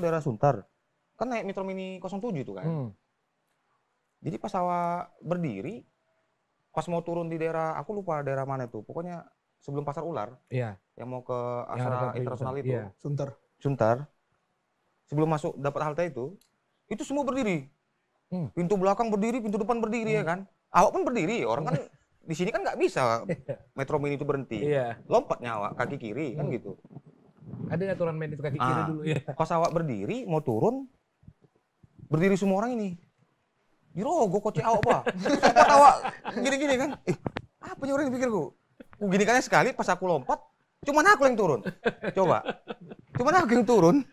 daerah Sunter. Kan naik Metro Mini 07 itu kan. Jadi pas awak berdiri, pas mau turun di daerah, aku lupa daerah mana itu. Pokoknya sebelum Pasar Ular. Iya. Yang mau ke Astra Internasional itu. Iya. Sunter. Sebelum masuk dapat halte itu semua berdiri. Pintu belakang berdiri, pintu depan berdiri ya kan. Awak pun berdiri, orang kan di sini kan nggak bisa Metro Mini itu berhenti. Iya. Lompatnya awak kaki kiri kan gitu. Ada aturan main itu kaki kiri dulu ya. Pas awak berdiri mau turun, berdiri semua orang ini. Dirogoh kocek awak pak. Sempat awak gini-gini kan. Apa yang orang dipikirku? Gini kan sekali pas aku lompat, cuman aku yang turun. Coba. Cuman aku yang turun.